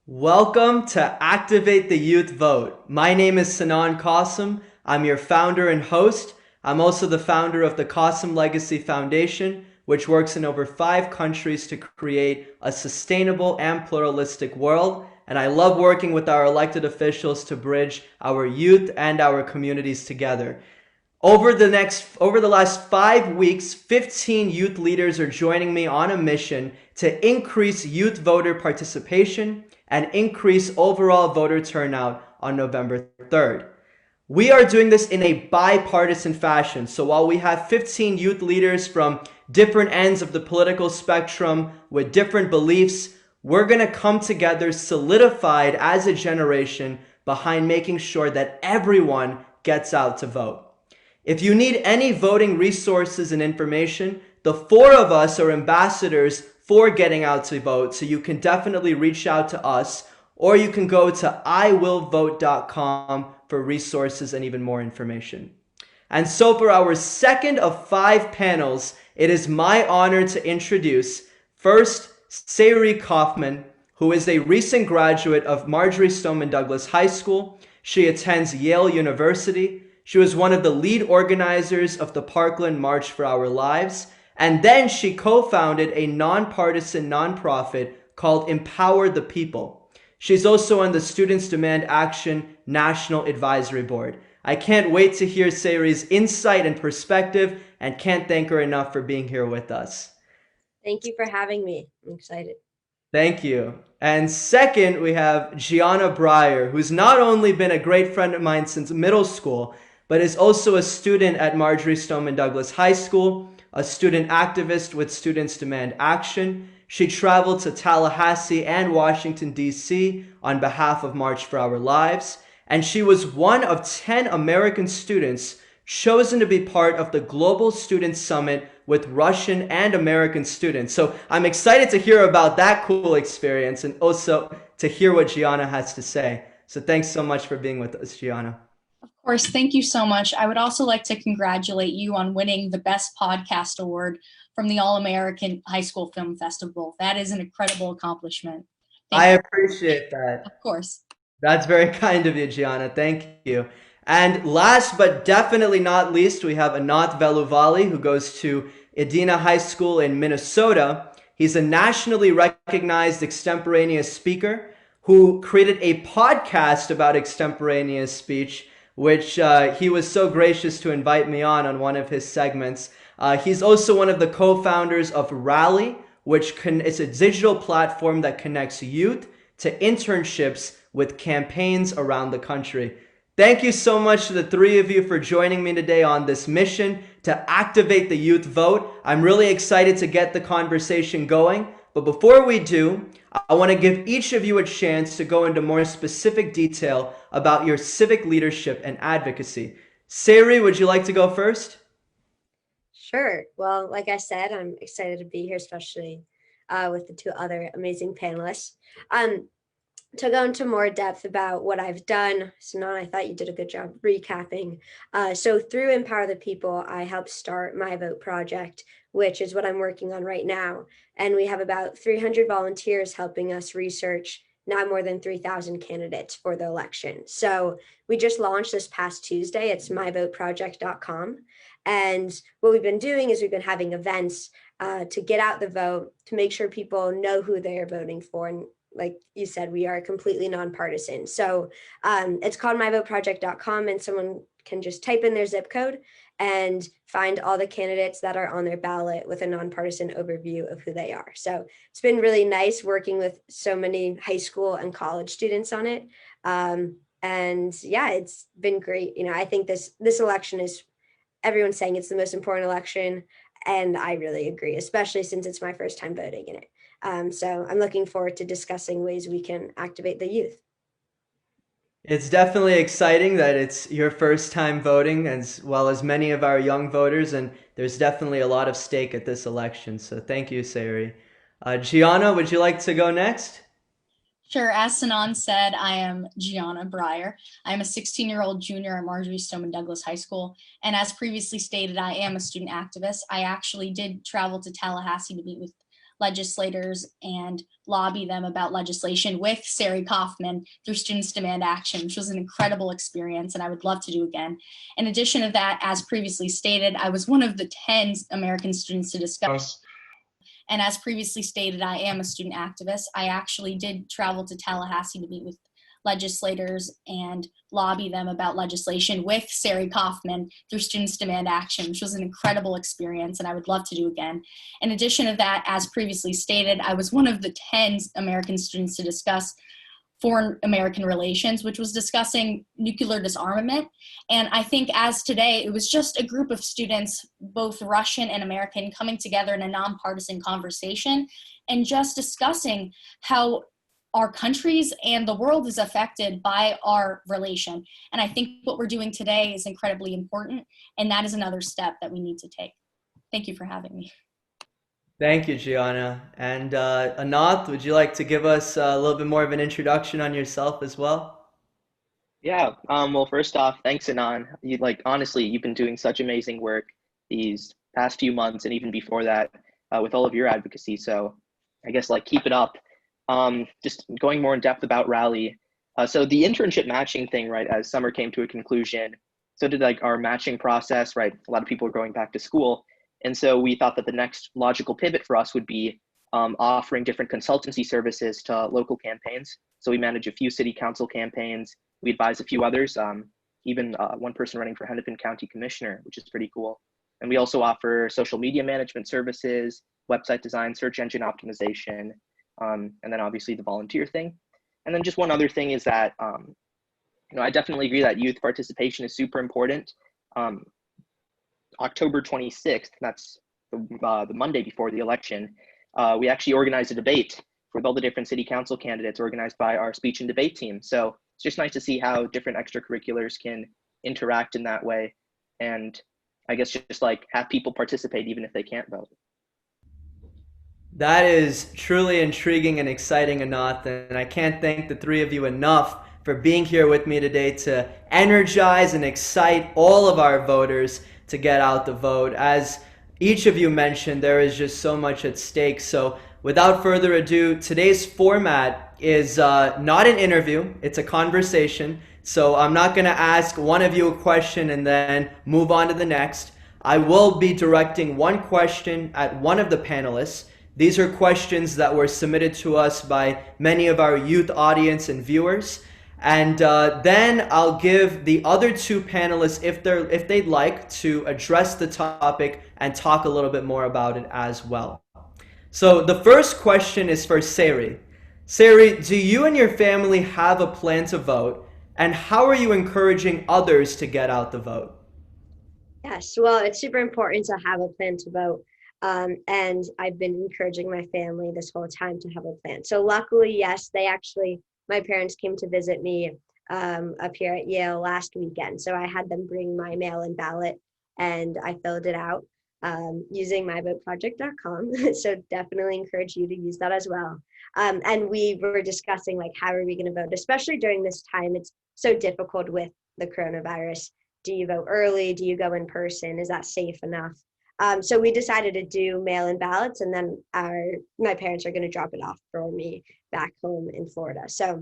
Welcome to Activate the Youth Vote. My name is Sinan Kassim. I'm your founder and host. I'm also the founder of the Kassim Legacy Foundation, which works in over 5 countries to create a sustainable and pluralistic world. And I love working with our elected officials to bridge our youth and our communities together. Over the last 5 weeks, 15 youth leaders are joining me on a mission to increase youth voter participation and increase overall voter turnout on November 3rd. We are doing this in a bipartisan fashion. So while we have 15 youth leaders from different ends of the political spectrum with different beliefs, we're going to come together solidified as a generation behind making sure that everyone gets out to vote. If you need any voting resources and information, the four of us are ambassadors for getting out to vote, so you can definitely reach out to us, or you can go to iwillvote.com for resources and even more information. And so for our second of 5 panels, it is my honor to introduce first Sari Kaufman, who is a recent graduate of Marjory Stoneman Douglas High School. She attends Yale University. She was one of the lead organizers of the Parkland March for Our Lives, and then she co-founded a nonpartisan nonprofit called Empower the People. She's also on the Students Demand Action National Advisory Board. I can't wait to hear Sari's insight and perspective, and can't thank her enough for being here with us. Thank you for having me. I'm excited. Thank you. And second, we have Gianna Brier, who's not only been a great friend of mine since middle school, but is also a student at Marjory Stoneman Douglas High School, a student activist with Students Demand Action. She traveled to Tallahassee and Washington, D.C. on behalf of March for Our Lives, and she was one of 10 American students chosen to be part of the Global Student Summit with Russian and American students. So I'm excited to hear about that cool experience and also to hear what Gianna has to say. So thanks so much for being with us, Gianna. Of course, thank you so much. I would also like to congratulate you on winning the Best Podcast Award from the All American High School Film Festival. That is an incredible accomplishment. I Thank you. appreciate Of that. course. That's very kind of you, Gianna. Thank you. And last but definitely not least, we have Ananth Veluvali, who goes to Edina High School in Minnesota. He's a nationally recognized extemporaneous speaker who created a podcast about extemporaneous speech, which he was so gracious to invite me on one of his segments. He's also one of the co-founders of Rally, which is a digital platform that connects youth to internships with campaigns around the country. Thank you so much to the three of you for joining me today on this mission to activate the youth vote. I'm really excited to get the conversation going. But before we do, I want to give each of you a chance to go into more specific detail about your civic leadership and advocacy. Sari, would you like to go first? Sure. Well, like I said, I'm excited to be here, especially with the two other amazing panelists. Um, to go into more depth about what I've done, Sinan, I thought you did a good job recapping. So through Empower the People, I helped start My Vote Project, which is what I'm working on right now. And we have about 300 volunteers helping us research now more than 3,000 candidates for the election. So we just launched this past Tuesday. It's myvoteproject.com. And what we've been doing is we've been having events to get out the vote, to make sure people know who they are voting for. And like you said, we are completely nonpartisan. So it's called myvoteproject.com, and someone can just type in their zip code and find all the candidates that are on their ballot with a nonpartisan overview of who they are. So it's been really nice working with so many high school and college students on it. And yeah, it's been great. I think this election is, everyone's saying it's the most important election, and I really agree, especially since it's my first time voting in it. So I'm looking forward to discussing ways we can activate the youth. It's definitely exciting that it's your first time voting, as well as many of our young voters, and there's definitely a lot of stake at this election. So thank you, Sari. Gianna, would you like to go next? Sure. As Sinan said, I am Gianna Brier. I'm a 16-year-old junior at Marjory Stoneman Douglas High School. And as previously stated, I am a student activist. I actually did travel to Tallahassee to meet with legislators and lobby them about legislation with Sari Kaufman through Students Demand Action, which was an incredible experience and I would love to do again. In addition to that, as previously stated, I was one of the 10 American students to discuss. And as previously stated, I am a student activist. I actually did travel to Tallahassee to meet with legislators and lobby them about legislation with Sari Kaufman through Students Demand Action, which was an incredible experience and I would love to do again. In addition to that, as previously stated, I was one of the 10 American students to discuss foreign American relations, which was discussing nuclear disarmament. And I think as today, it was just a group of students, both Russian and American, coming together in a nonpartisan conversation and just discussing how our countries and the world is affected by our relation. And I think what we're doing today is incredibly important, and that is another step that we need to take. Thank you for having me. Thank you, Gianna. And Ananth, would you like to give us a little bit more of an introduction on yourself as well? Yeah, well, first off, thanks, Sinan. Honestly, you've been doing such amazing work these past few months and even before that with all of your advocacy. So I guess keep it up. Just going more in depth about Rally. So the internship matching thing, right, as summer came to a conclusion, so did our matching process, right? A lot of people are going back to school. And so we thought that the next logical pivot for us would be offering different consultancy services to local campaigns. So we manage a few city council campaigns. We advise a few others, even one person running for Hennepin County Commissioner, which is pretty cool. And we also offer social media management services, website design, search engine optimization, and then obviously the volunteer thing. And then just one other thing is that, I definitely agree that youth participation is super important. October 26th, that's the Monday before the election, we actually organized a debate with all the different city council candidates organized by our speech and debate team. So it's just nice to see how different extracurriculars can interact in that way. And I guess just have people participate even if they can't vote. That is truly intriguing and exciting, Ananth, and I can't thank the three of you enough for being here with me today to energize and excite all of our voters to get out the vote. As each of you mentioned, there is just so much at stake. So without further ado, today's format is not an interview, it's a conversation. So I'm not going to ask one of you a question and then move on to the next. I will be directing one question at one of the panelists. These are questions that were submitted to us by many of our youth audience and viewers. And then I'll give the other two panelists, if they'd like, to address the topic and talk a little bit more about it as well. So the first question is for Sari. Sari, do you and your family have a plan to vote? And how are you encouraging others to get out the vote? Yes, well, it's super important to have a plan to vote. And I've been encouraging my family this whole time to have a plan. So luckily, yes, my parents came to visit me up here at Yale last weekend. So I had them bring my mail-in ballot and I filled it out using myvoteproject.com. So definitely encourage you to use that as well. And we were discussing how are we going to vote, especially during this time. It's so difficult with the coronavirus. Do you vote early? Do you go in person? Is that safe enough? So we decided to do mail-in ballots, and then my parents are going to drop it off for me back home in Florida. So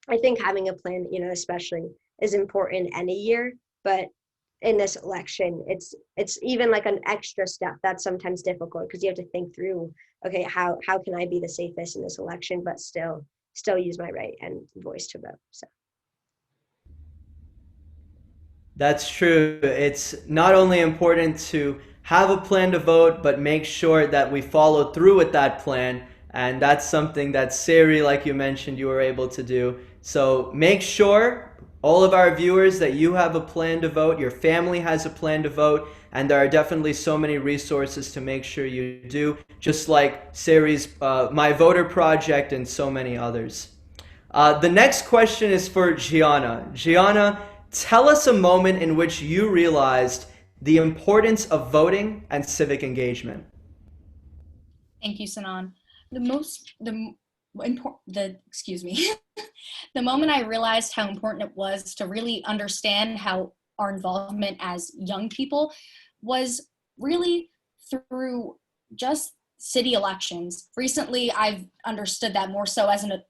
I think having a plan, especially is important any year, but in this election, it's even an extra step that's sometimes difficult because you have to think through, okay, how can I be the safest in this election, but still use my right and voice to vote. So. That's true. It's not only important to have a plan to vote, but make sure that we follow through with that plan. And that's something that Sari, like you mentioned, you were able to do. So make sure, all of our viewers, that you have a plan to vote, your family has a plan to vote, and there are definitely so many resources to make sure you do, just like Sari's My Voter Project and so many others. The next question is for Gianna. Gianna, tell us a moment in which you realized the importance of voting and civic engagement. Thank you, Sinan. The moment I realized how important it was to really understand how our involvement as young people was really through just city elections. Recently, I've understood that more so as a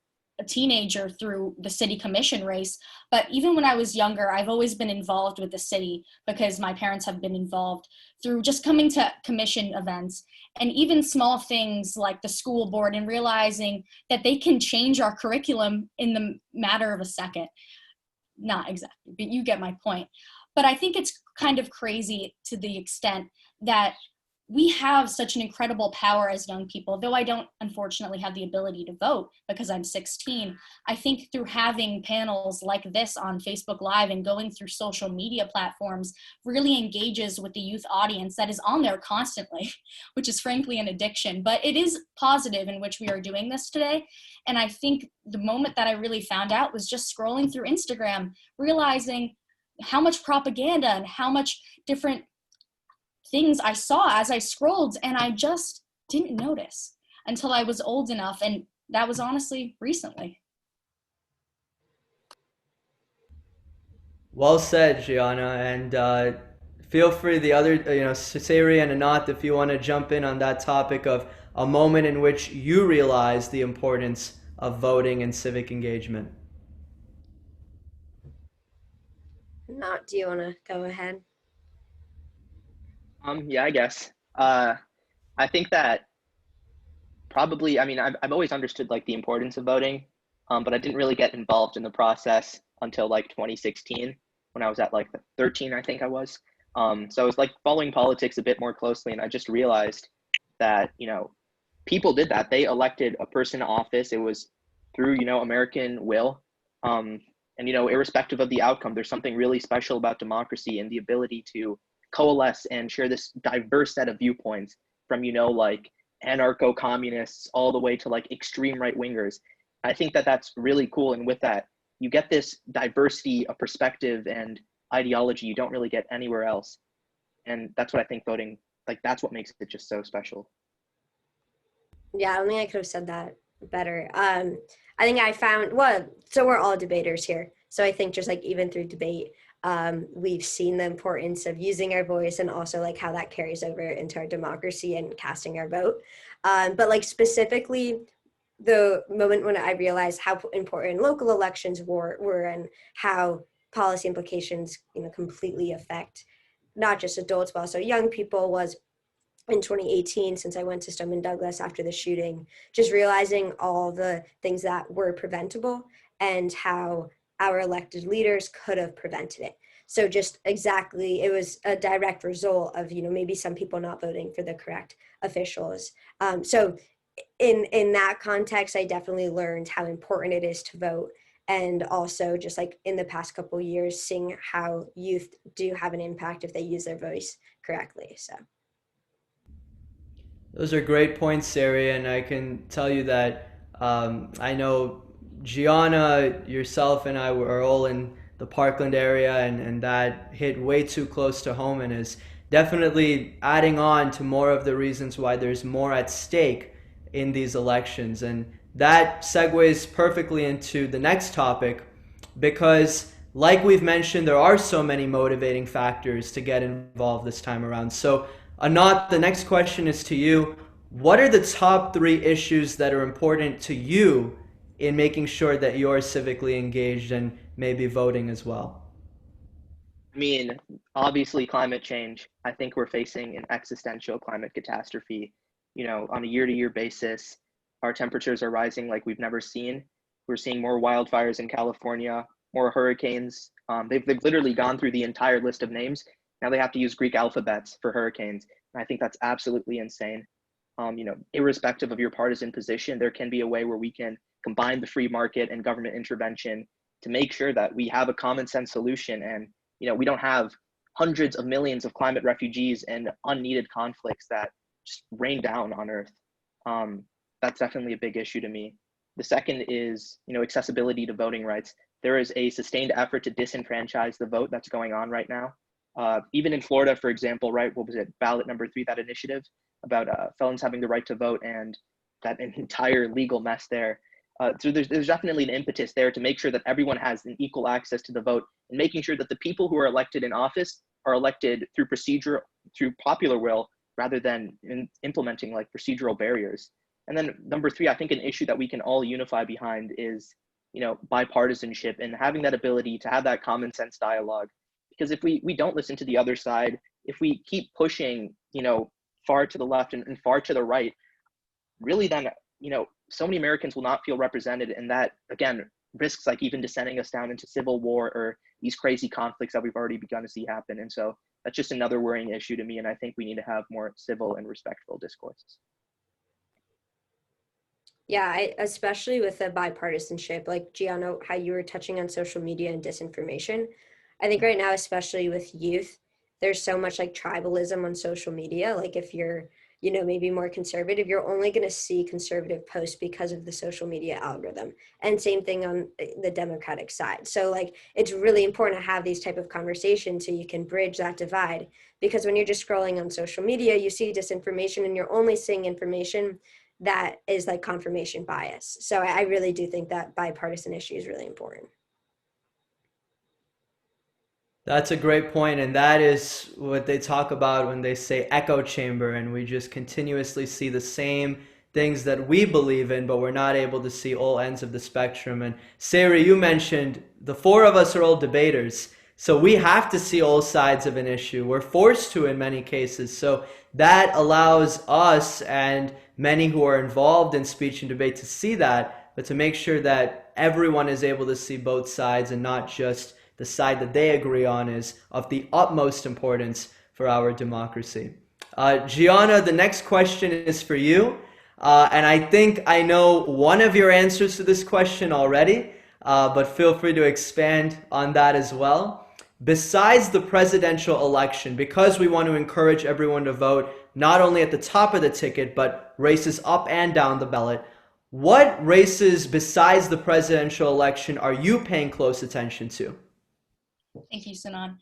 teenager through the city commission race. But even when I was younger, I've always been involved with the city because my parents have been involved through just coming to commission events and even small things like the school board and realizing that they can change our curriculum in the matter of a second. Not exactly, but you get my point. But I think it's kind of crazy to the extent that we have such an incredible power as young people. Though I don't unfortunately have the ability to vote because I'm 16, I think through having panels like this on Facebook Live and going through social media platforms really engages with the youth audience that is on there constantly, which is frankly an addiction. But it is positive in which we are doing this today. And I think the moment that I really found out was just scrolling through Instagram, realizing how much propaganda and how much different things I saw as I scrolled, and I just didn't notice until I was old enough, and that was honestly recently. Well said, Gianna, and feel free, the other, Sari and Ananth, if you want to jump in on that topic of a moment in which you realize the importance of voting and civic engagement. Not, do you want to go ahead? Yeah, I guess. I think that probably, I mean, I've always understood like the importance of voting, but I didn't really get involved in the process until like 2016 when I was at like 13, I think I was. So I was like following politics a bit more closely, and I just realized that, people did that. They elected a person to office. It was through, American will. And, irrespective of the outcome, there's something really special about democracy and the ability to coalesce and share this diverse set of viewpoints from, like anarcho-communists all the way to like extreme right-wingers. I think that that's really cool. And with that, you get this diversity of perspective and ideology you don't really get anywhere else. And that's what I think voting, like that's what makes it just so special. Yeah, I don't think I could have said that better. I think I found, so we're all debaters here. So I think just like even through debate, we've seen the importance of using our voice and also like how that carries over into our democracy and casting our vote. But like specifically the moment when I realized how important local elections were and how policy implications, completely affect not just adults, but also young people was in 2018, since I went to Stoneman Douglas after the shooting, just realizing all the things that were preventable and how our elected leaders could have prevented it. So just exactly, it was a direct result of, maybe some people not voting for the correct officials. So in that context, I definitely learned how important it is to vote. And also just like in the past couple of years, seeing how youth do have an impact if they use their voice correctly, so. Those are great points, Sari, and I can tell you that I know Gianna, yourself, and I are all in the Parkland area, and that hit way too close to home and is definitely adding on to more of the reasons why there's more at stake in these elections. And that segues perfectly into the next topic because, like we've mentioned, there are so many motivating factors to get involved this time around. So Ananth, the next question is to you. What are the top 3 issues that are important to you in making sure that you're civically engaged and maybe voting as well? I mean, obviously climate change. I think we're facing an existential climate catastrophe. On a year-to-year basis, our temperatures are rising like we've never seen. We're seeing more wildfires in California, more hurricanes. They've literally gone through the entire list of names. Now they have to use Greek alphabets for hurricanes. And I think that's absolutely insane. Irrespective of your partisan position, there can be a way where we can combine the free market and government intervention to make sure that we have a common sense solution. And, we don't have hundreds of millions of climate refugees and unneeded conflicts that just rain down on Earth. That's definitely a big issue to me. The second is, accessibility to voting rights. There is a sustained effort to disenfranchise the vote that's going on right now. Even in Florida, for example, right, what was it, ballot number 3, that initiative about felons having the right to vote and that entire legal mess there. So there's definitely an impetus there to make sure that everyone has an equal access to the vote and making sure that the people who are elected in office are elected through procedure, through popular will, rather than implementing like procedural barriers. And then number three, I think an issue that we can all unify behind is, bipartisanship and having that ability to have that common sense dialogue. Because if we don't listen to the other side, if we keep pushing, far to the left and far to the right, really then, so many Americans will not feel represented. And that, again, risks like even descending us down into civil war or these crazy conflicts that we've already begun to see happen. And so that's just another worrying issue to me. And I think we need to have more civil and respectful discourse. Yeah, especially with the bipartisanship, like Gianna, how you were touching on social media and disinformation. I think right now, especially with youth, there's so much like tribalism on social media. Like if you're, maybe more conservative, you're only going to see conservative posts because of the social media algorithm. And same thing on the Democratic side. So like, it's really important to have these type of conversations so you can bridge that divide. Because when you're just scrolling on social media, you see disinformation and you're only seeing information that is like confirmation bias. So I really do think that bipartisan issue is really important. That's a great point, and that is what they talk about when they say echo chamber, and we just continuously see the same things that we believe in, but we're not able to see all ends of the spectrum. And Sari, you mentioned the four of us are all debaters, so we have to see all sides of an issue. We're forced to in many cases, so that allows us and many who are involved in speech and debate to see that, but to make sure that everyone is able to see both sides and not just the side that they agree on is of the utmost importance for our democracy. Gianna, the next question is for you. And I think I know one of your answers to this question already, but feel free to expand on that as well. Besides the presidential election, because we want to encourage everyone to vote not only at the top of the ticket, but races up and down the ballot, what races besides the presidential election are you paying close attention to? Thank you, Sinan.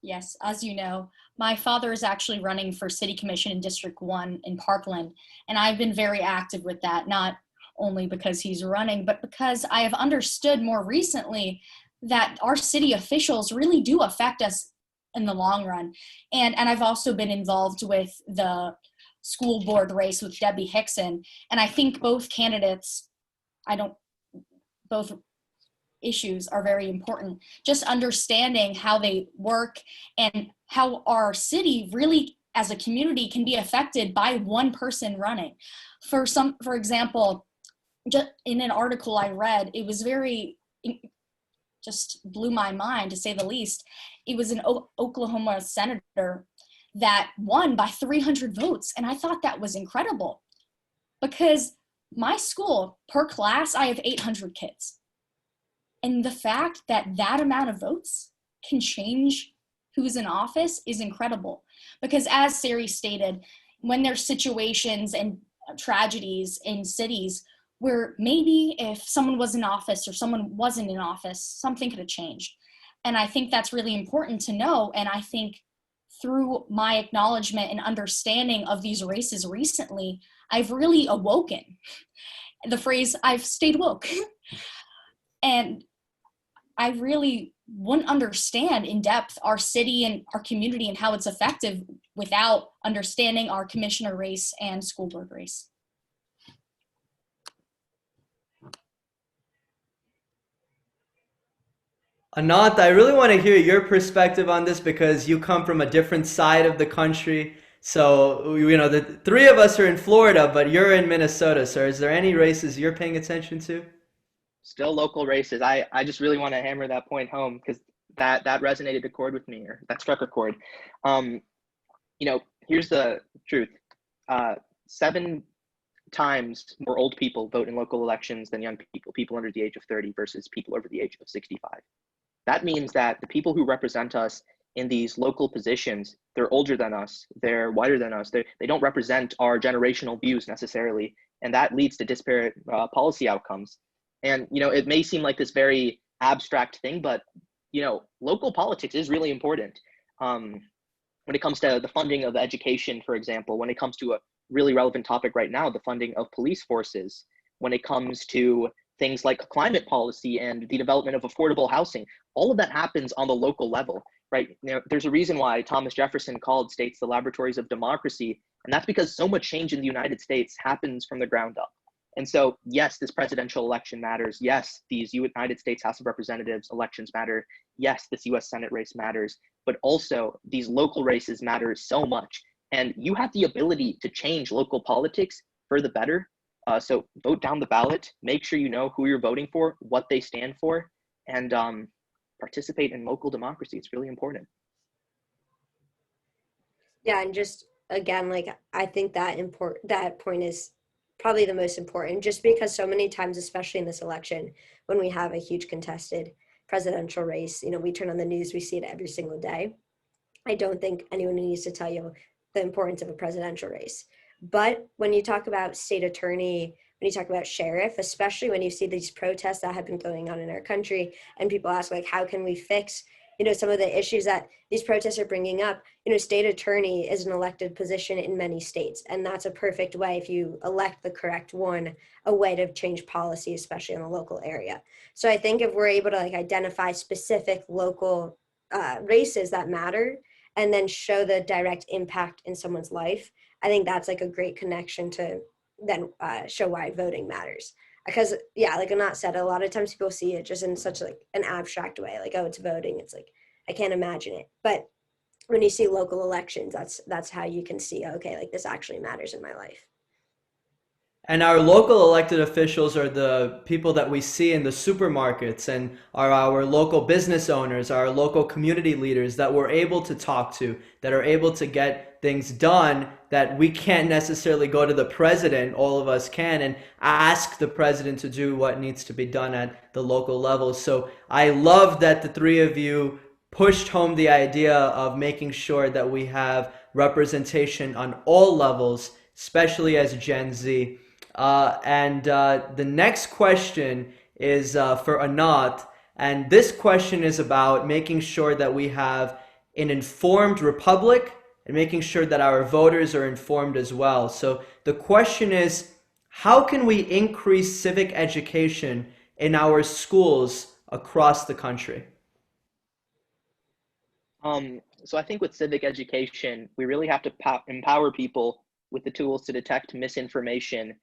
Yes, as you know, my father is actually running for City Commission in District 1 in Parkland, and I've been very active with that, not only because he's running, but because I have understood more recently that our city officials really do affect us in the long run. And I've also been involved with the school board race with Debbie Hickson, and I think both candidates, both issues are very important. Just understanding how they work and how our city really as a community can be affected by one person running. For example, just in an article I read, it was just blew my mind to say the least. It was an Oklahoma senator that won by 300 votes. And I thought that was incredible because my school per class, I have 800 kids. And the fact that that amount of votes can change who's in office is incredible. Because as Sari stated, when there's situations and tragedies in cities where maybe if someone was in office or someone wasn't in office, something could have changed. And I think that's really important to know. And I think through my acknowledgement and understanding of these races recently, I've really awoken. The phrase, I've stayed woke. And I really wouldn't understand in depth our city and our community and how it's effective without understanding our commissioner race and school board race. Ananth, I really want to hear your perspective on this because you come from a different side of the country. So, the three of us are in Florida, but you're in Minnesota. So is there any races you're paying attention to? Still local races. I just really want to hammer that point home because that resonated a chord with me, or that struck a chord. Here's the truth. 7 times more old people vote in local elections than young people under the age of 30 versus people over the age of 65. That means that the people who represent us in these local positions, they're older than us, they're whiter than us, they don't represent our generational views necessarily, and that leads to disparate policy outcomes. And, it may seem like this very abstract thing, but, local politics is really important. When it comes to the funding of education, for example, when it comes to a really relevant topic right now, the funding of police forces, when it comes to things like climate policy and the development of affordable housing, all of that happens on the local level, right? There's a reason why Thomas Jefferson called states the laboratories of democracy, And that's because so much change in the United States happens from the ground up. And so, yes, this presidential election matters. Yes, these United States House of Representatives elections matter. Yes, this US Senate race matters. But also, these local races matter so much. And you have the ability to change local politics for the better. So vote down the ballot. Make sure you know who you're voting for, what they stand for, and participate in local democracy. It's really important. Yeah, and just again, like I think that point is probably the most important, just because so many times, especially in this election, when we have a huge contested presidential race, we turn on the news, we see it every single day. I don't think anyone needs to tell you the importance of a presidential race. But when you talk about state attorney, when you talk about sheriff, especially when you see these protests that have been going on in our country, and people ask, like, how can we fix some of the issues that these protests are bringing up? State attorney is an elected position in many states, and that's a perfect way, if you elect the correct one, a way to change policy, especially in the local area. So I think if we're able to identify specific local races that matter, and then show the direct impact in someone's life, I think that's a great connection to then show why voting matters. Because like Ananth said, a lot of times people see it just in such an abstract way, oh, it's voting. It's I can't imagine it. But when you see local elections, that's how you can see, okay, this actually matters in my life. And our local elected officials are the people that we see in the supermarkets and are our local business owners, our local community leaders that we're able to talk to, that are able to get things done that we can't necessarily go to the president, all of us can, and ask the president to do what needs to be done at the local level. So I love that the three of you pushed home the idea of making sure that we have representation on all levels, especially as Gen Z. The next question is for Ananth, and this question is about making sure that we have an informed republic and making sure that our voters are informed as well. So the question is, how can we increase civic education in our schools across the country? So I think with civic education, we really have to empower people with the tools to detect misinformation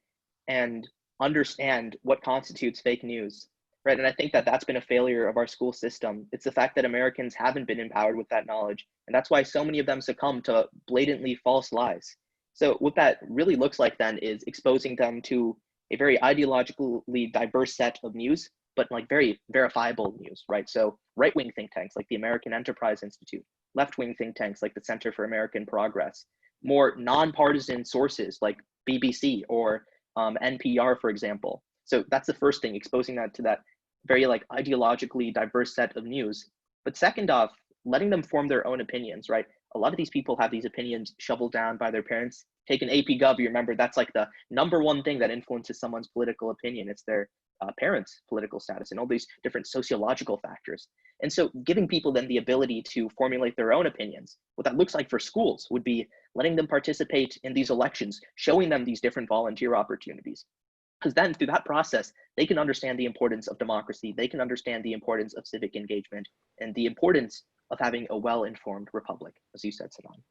and understand what constitutes fake news, right? And I think that that's been a failure of our school system. It's the fact that Americans haven't been empowered with that knowledge. And that's why so many of them succumb to blatantly false lies. So what that really looks like then is exposing them to a very ideologically diverse set of news, but very verifiable news, right? So right-wing think tanks like the American Enterprise Institute, left-wing think tanks like the Center for American Progress, more nonpartisan sources like BBC or NPR, for example. So that's the first thing, exposing that to that very ideologically diverse set of news. But second off, letting them form their own opinions, right? A lot of these people have these opinions shoveled down by their parents. Take an AP Gov, you remember that's the number one thing that influences someone's political opinion. It's their parents' political status and all these different sociological factors. And so giving people then the ability to formulate their own opinions, what that looks like for schools would be letting them participate in these elections, showing them these different volunteer opportunities. Because then through that process, they can understand the importance of democracy, they can understand the importance of civic engagement, and the importance of having a well-informed republic, as you said, Sinan.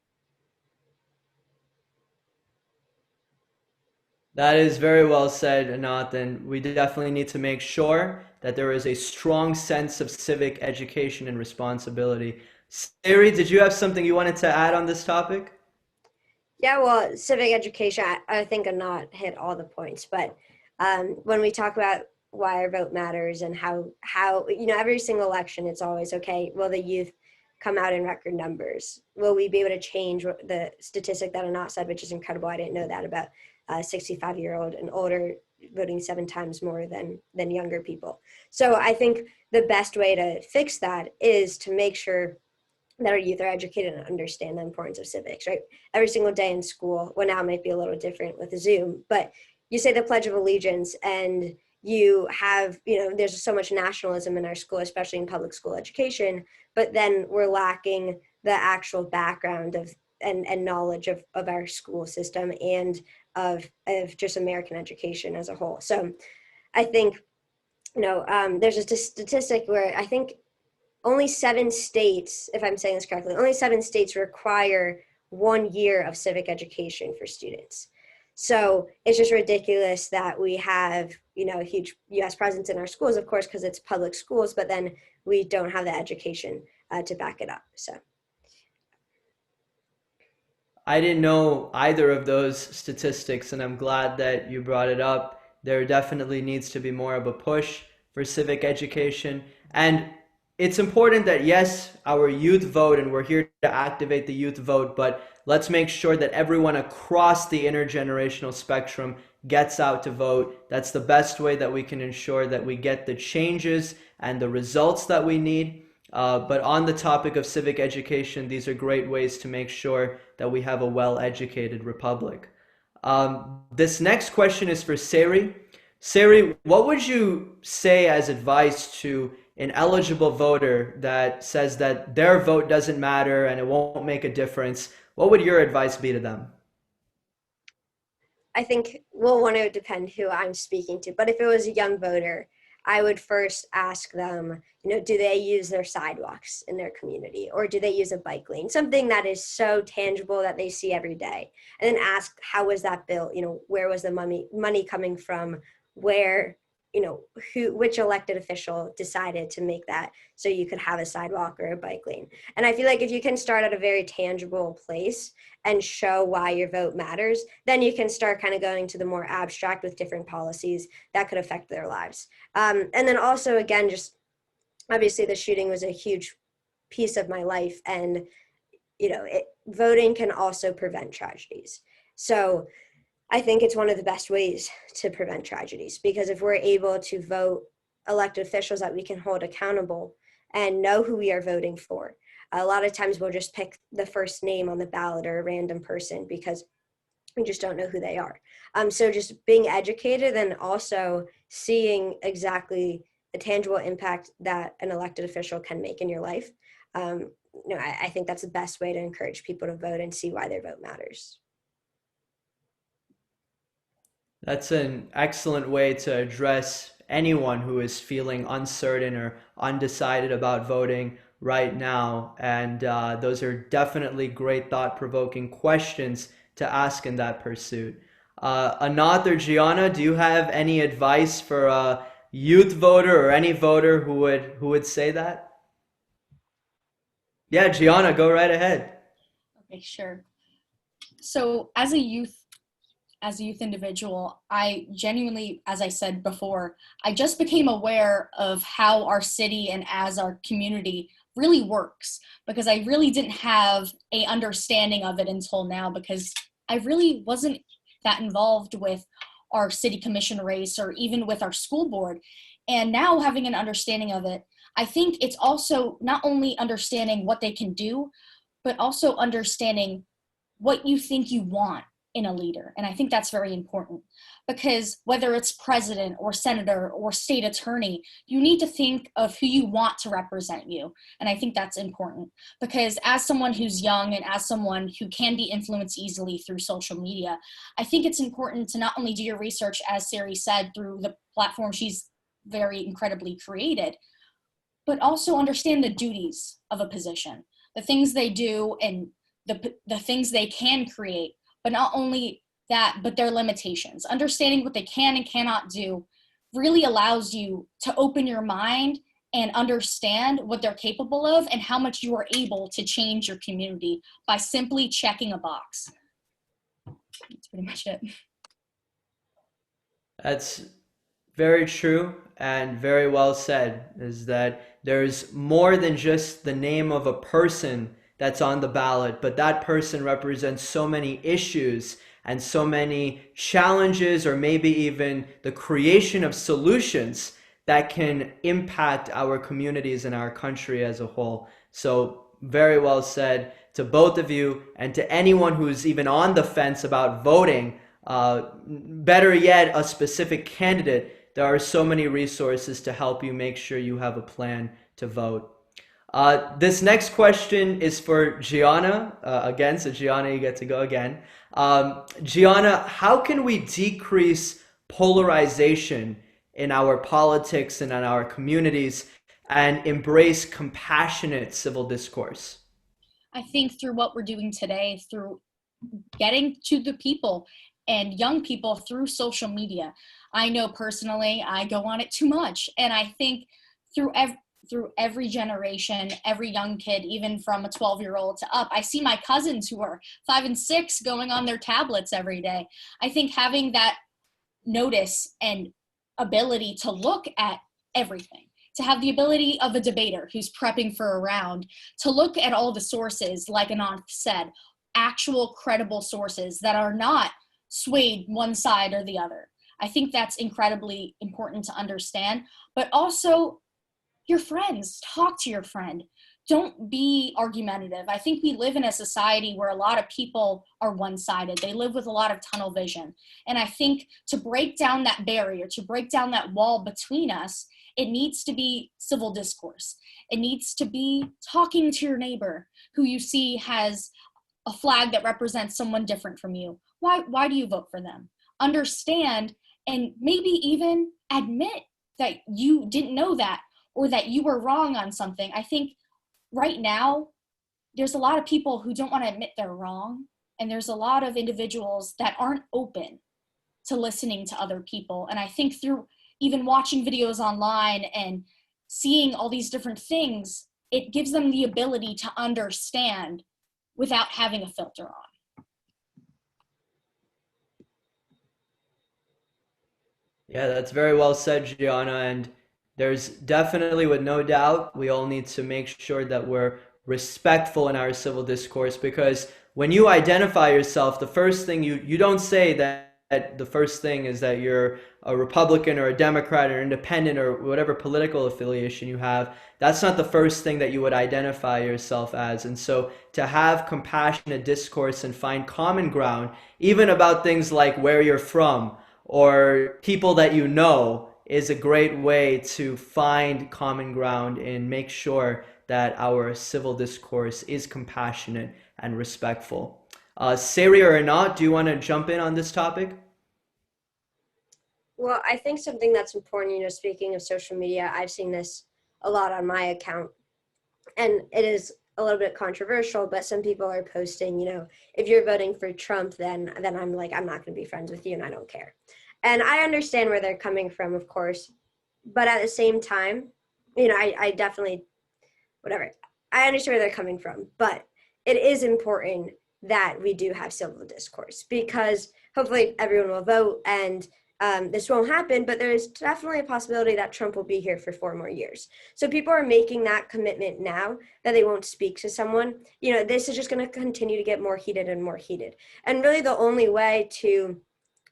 That is very well said, Ananth, and we definitely need to make sure that there is a strong sense of civic education and responsibility. Sari, did you have something you wanted to add on this topic? Yeah, well, civic education, I think Ananth hit all the points, but when we talk about why our vote matters and how every single election, it's always, okay, will the youth come out in record numbers? Will we be able to change the statistic that Ananth said, which is incredible? I didn't know that, about 65-year-old and older voting 7 times more than younger people. So I think the best way to fix that is to make sure that our youth are educated and understand the importance of civics, right? Every single day in school, well, now it might be a little different with Zoom, but you say the Pledge of Allegiance and you have, there's so much nationalism in our school, especially in public school education, but then we're lacking the actual background of and knowledge of our school system and of just American education as a whole. So I think, there's a statistic where I think only 7 states, if I'm saying this correctly, only 7 states require 1 year of civic education for students. So it's just ridiculous that we have, a huge U.S. presence in our schools, of course, because it's public schools, but then we don't have the education to back it up. So I didn't know either of those statistics, and I'm glad that you brought it up. There definitely needs to be more of a push for civic education. And it's important that, yes, our youth vote, and we're here to activate the youth vote, but let's make sure that everyone across the intergenerational spectrum gets out to vote. That's the best way that we can ensure that we get the changes and the results that we need. But on the topic of civic education, these are great ways to make sure that we have a well-educated republic. This next question is for Sari. Sari, what would you say as advice to an eligible voter that says that their vote doesn't matter and it won't make a difference? What would your advice be to them? I think we'll want to depend who I'm speaking to, but if it was a young voter, I would first ask them, do they use their sidewalks in their community, or do they use a bike lane? Something that is so tangible that they see every day. And then ask, how was that built? Where was the money coming from? Where, which elected official decided to make that so you could have a sidewalk or a bike lane? And I feel like if you can start at a very tangible place and show why your vote matters, then you can start kind of going to the more abstract with different policies that could affect their lives. And then also, again, just obviously the shooting was a huge piece of my life, and voting can also prevent tragedies. So I think it's one of the best ways to prevent tragedies, because if we're able to vote elected officials that we can hold accountable and know who we are voting for, a lot of times we'll just pick the first name on the ballot or a random person because we just don't know who they are. So just being educated and also seeing exactly the tangible impact that an elected official can make in your life. I think that's the best way to encourage people to vote and see why their vote matters. That's an excellent way to address anyone who is feeling uncertain or undecided about voting right now. And those are definitely great thought-provoking questions to ask in that pursuit. Ananth or Gianna, do you have any advice for a youth voter or any voter who would say that? Yeah, Gianna, go right ahead. Okay, sure. So as a youth individual, I genuinely, as I said before, I just became aware of how our city and as our community really works, because I really didn't have a understanding of it until now, because I really wasn't that involved with our city commission race or even with our school board. And now having an understanding of it, I think it's also not only understanding what they can do, but also understanding what you think you want in a leader. And I think that's very important, because whether it's president or senator or state attorney, you need to think of who you want to represent you. And I think that's important, because as someone who's young and as someone who can be influenced easily through social media, I think it's important to not only do your research, as Sari said, through the platform she's very incredibly created, but also understand the duties of a position, the things they do and the things they can create. But not only that, but their limitations. Understanding what they can and cannot do really allows you to open your mind and understand what they're capable of and how much you are able to change your community by simply checking a box. That's pretty much it. That's very true and very well said, is that there's more than just the name of a person that's on the ballot, but that person represents so many issues and so many challenges, or maybe even the creation of solutions that can impact our communities and our country as a whole. So very well said to both of you, and to anyone who's even on the fence about voting, better yet, a specific candidate. There are so many resources to help you make sure you have a plan to vote. This next question is for Gianna, again, so Gianna, you get to go again. Gianna, how can we decrease polarization in our politics and in our communities and embrace compassionate civil discourse? I think through what we're doing today, through getting to the people and young people through social media. I know personally I go on it too much, and I think through every generation, every young kid, even from a 12-year-old to up, I see my cousins who are 5 and 6 going on their tablets every day. I think having that notice and ability to look at everything, to have the ability of a debater who's prepping for a round, to look at all the sources, like Ananth said, actual credible sources that are not swayed one side or the other. I think that's incredibly important to understand, but also your friends, talk to your friend. Don't be argumentative. I think we live in a society where a lot of people are one-sided. They live with a lot of tunnel vision. And I think to break down that barrier, to break down that wall between us, it needs to be civil discourse. It needs to be talking to your neighbor who you see has a flag that represents someone different from you. Why do you vote for them? Understand, and maybe even admit that you didn't know that, or that you were wrong on something. I think right now, there's a lot of people who don't want to admit they're wrong. And there's a lot of individuals that aren't open to listening to other people. And I think through even watching videos online and seeing all these different things, it gives them the ability to understand without having a filter on. Yeah, that's very well said, Gianna. And there's definitely, with no doubt, we all need to make sure that we're respectful in our civil discourse, because when you identify yourself, the first thing you don't say that the first thing is that you're a Republican or a Democrat or independent or whatever political affiliation you have. That's not the first thing that you would identify yourself as. And so to have compassionate discourse and find common ground, even about things like where you're from or people that you know, is a great way to find common ground and make sure that our civil discourse is compassionate and respectful. Sari or Ananth, do you want to jump in on this topic? Well, I think something that's important, speaking of social media, I've seen this a lot on my account, and it is a little bit controversial, but some people are posting, if you're voting for Trump, then I'm like, I'm not going to be friends with you and I don't care. And I understand where they're coming from, of course, but at the same time, I definitely, whatever, I understand where they're coming from, but it is important that we do have civil discourse, because hopefully everyone will vote and this won't happen, but there's definitely a possibility that Trump will be here for 4 more years. So people are making that commitment now that they won't speak to someone. This is just going to continue to get more heated and more heated. And really the only way to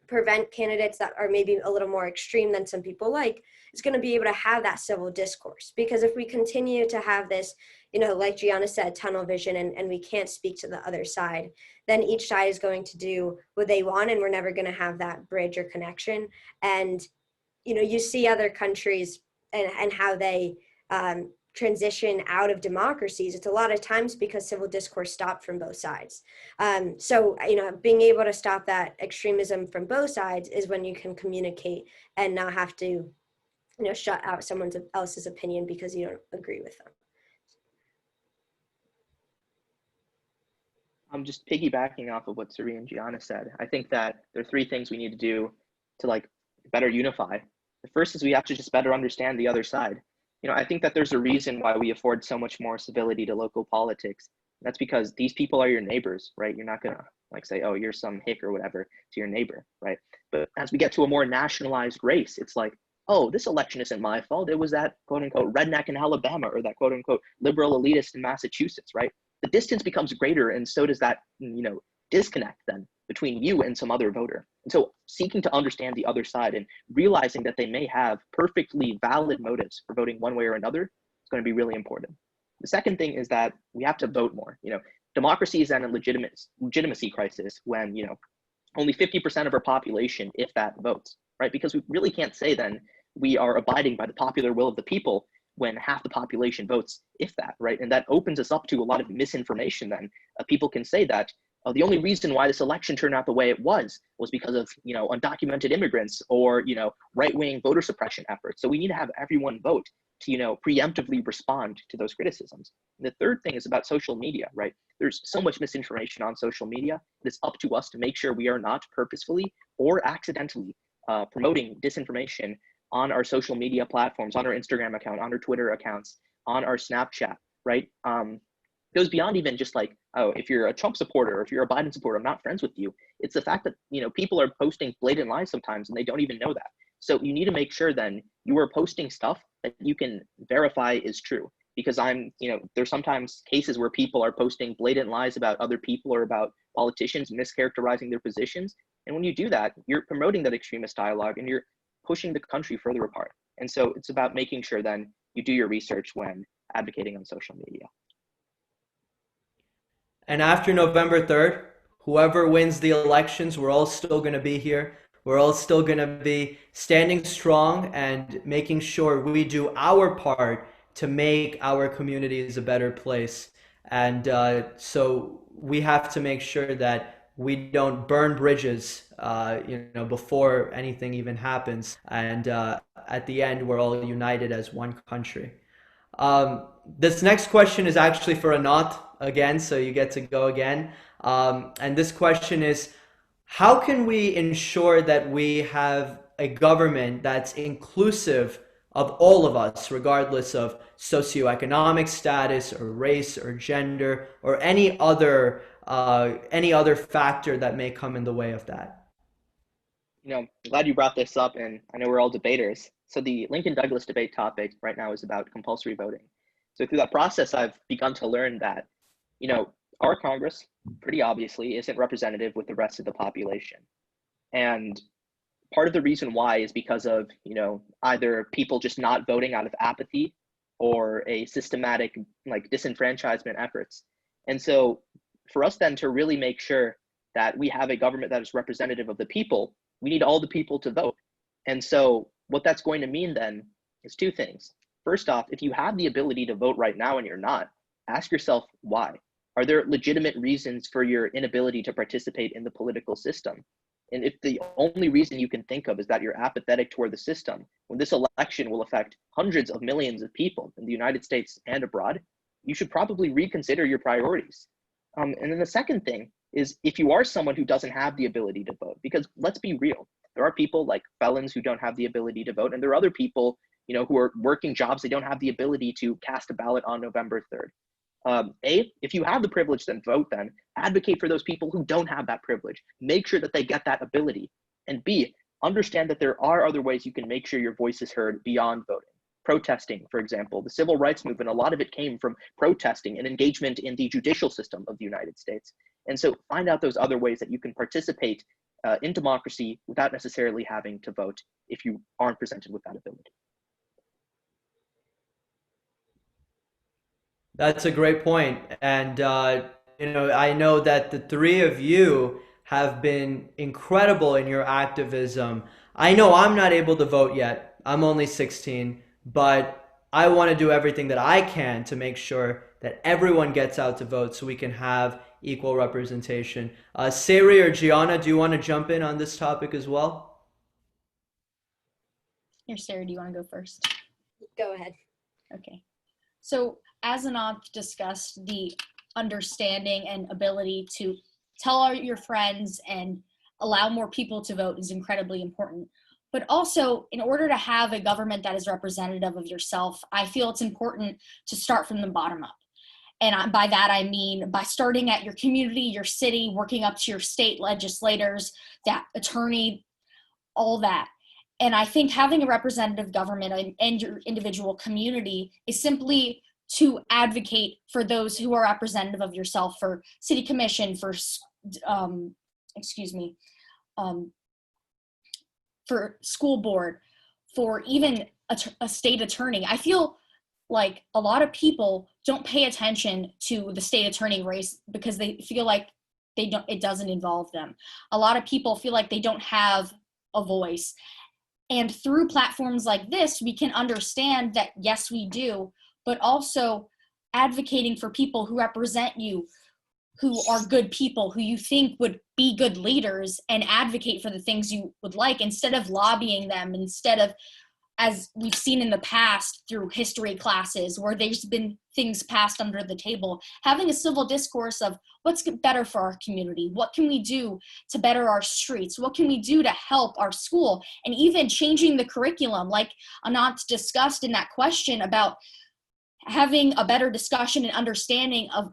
prevent candidates that are maybe a little more extreme than some people like is going to be able to have that civil discourse. Because if we continue to have this, like Gianna said, tunnel vision, and we can't speak to the other side, then each side is going to do what they want, and we're never going to have that bridge or connection. And, you see other countries and how they transition out of democracies. It's a lot of times because civil discourse stopped from both sides. So, being able to stop that extremism from both sides is when you can communicate and not have to, shut out someone else's opinion because you don't agree with them. I'm just piggybacking off of what Sari and Gianna said. I think that there are 3 things we need to do to better unify. The first is we have to just better understand the other side. I think that there's a reason why we afford so much more civility to local politics. That's because these people are your neighbors, right? You're not gonna say, oh, you're some hick or whatever to your neighbor, right? But as we get to a more nationalized race, it's like, oh, this election isn't my fault. It was that quote unquote redneck in Alabama or that quote unquote liberal elitist in Massachusetts, right? The distance becomes greater, and so does that, disconnect then between you and some other voter. And so seeking to understand the other side and realizing that they may have perfectly valid motives for voting one way or another is going to be really important. The second thing is that we have to vote more. Democracy is at a legitimacy crisis when, only 50% of our population, if that, votes, right? Because we really can't say then we are abiding by the popular will of the people when half the population votes, if that, right? And that opens us up to a lot of misinformation then. People can say that the only reason why this election turned out the way it was because of, undocumented immigrants or, right-wing voter suppression efforts. So we need to have everyone vote. to, preemptively respond to those criticisms. And the third thing is about social media, right? There's so much misinformation on social media. It's up to us to make sure we are not purposefully or accidentally promoting disinformation on our social media platforms, on our Instagram account, on our Twitter accounts, on our Snapchat, right? Goes beyond even just like, oh, if you're a Trump supporter or if you're a Biden supporter, I'm not friends with you. It's the fact that, people are posting blatant lies sometimes and they don't even know that. So you need to make sure then you are posting stuff that you can verify is true. Because there's sometimes cases where people are posting blatant lies about other people or about politicians, mischaracterizing their positions. And when you do that, you're promoting that extremist dialogue and you're pushing the country further apart. And so it's about making sure then you do your research when advocating on social media. And after November 3rd, whoever wins the elections, we're all still going to be here. We're all still going to be standing strong and making sure we do our part to make our communities a better place. And so we have to make sure that we don't burn bridges, before anything even happens. And at the end, we're all united as one country. This next question is actually for Ananth again, so you get to go again. And this question is, how can we ensure that we have a government that's inclusive of all of us, regardless of socioeconomic status or race or gender or any other factor that may come in the way of that? Glad you brought this up, and I know we're all debaters. So the Lincoln Douglas debate topic right now is about compulsory voting. So through that process, I've begun to learn that, our Congress, pretty obviously, isn't representative with the rest of the population. And part of the reason why is because of, either people just not voting out of apathy or a systematic disenfranchisement efforts. And so for us then to really make sure that we have a government that is representative of the people, we need all the people to vote. And so what that's going to mean then is two things. First off, if you have the ability to vote right now and you're not, ask yourself why. Are there legitimate reasons for your inability to participate in the political system? And if the only reason you can think of is that you're apathetic toward the system, when this election will affect hundreds of millions of people in the United States and abroad, you should probably reconsider your priorities. And then the second thing is, if you are someone who doesn't have the ability to vote, because let's be real, there are people like felons who don't have the ability to vote, and there are other people, who are working jobs, they don't have the ability to cast a ballot on November 3rd. If you have the privilege, then vote, then advocate for those people who don't have that privilege. Make sure that they get that ability. And B, understand that there are other ways you can make sure your voice is heard beyond voting. Protesting, for example, the civil rights movement, a lot of it came from protesting and engagement in the judicial system of the United States. And so find out those other ways that you can participate in democracy without necessarily having to vote if you aren't presented with that ability. That's a great point. And, I know that the three of you have been incredible in your activism. I know I'm not able to vote yet. I'm only 16, but I want to do everything that I can to make sure that everyone gets out to vote so we can have equal representation. Sari or Gianna, do you want to jump in on this topic as well? Here, Sari, do you want to go first? Go ahead. Okay. So as Ananth discussed, the understanding and ability to tell your friends and allow more people to vote is incredibly important. But also, in order to have a government that is representative of yourself, I feel it's important to start from the bottom up. And by that, I mean by starting at your community, your city, working up to your state legislators, that attorney, all that. And I think having a representative government and your individual community is simply to advocate for those who are representative of yourself, for city commission, for for school board, for even a state attorney. I feel like a lot of people don't pay attention to the state attorney race because they feel like it doesn't involve them. A lot of people feel like they don't have a voice. And through platforms like this, we can understand that, yes, we do, but also advocating for people who represent you, who are good people, who you think would be good leaders, and advocate for the things you would like instead of lobbying them, instead of as we've seen in the past through history classes where there's been things passed under the table, having a civil discourse of what's better for our community, what can we do to better our streets, what can we do to help our school, and even changing the curriculum, like Ananth discussed in that question about having a better discussion and understanding of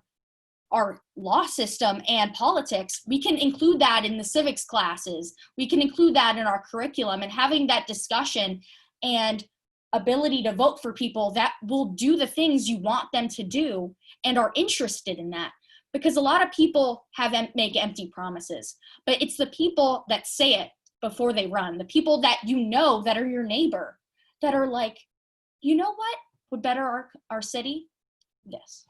our law system and politics. We can include that in the civics classes. We can include that in our curriculum, and having that discussion and ability to vote for people that will do the things you want them to do and are interested in that. Because a lot of people make empty promises, but it's the people that say it before they run, the people that you know that are your neighbor, that are like, you know what would better our city? This.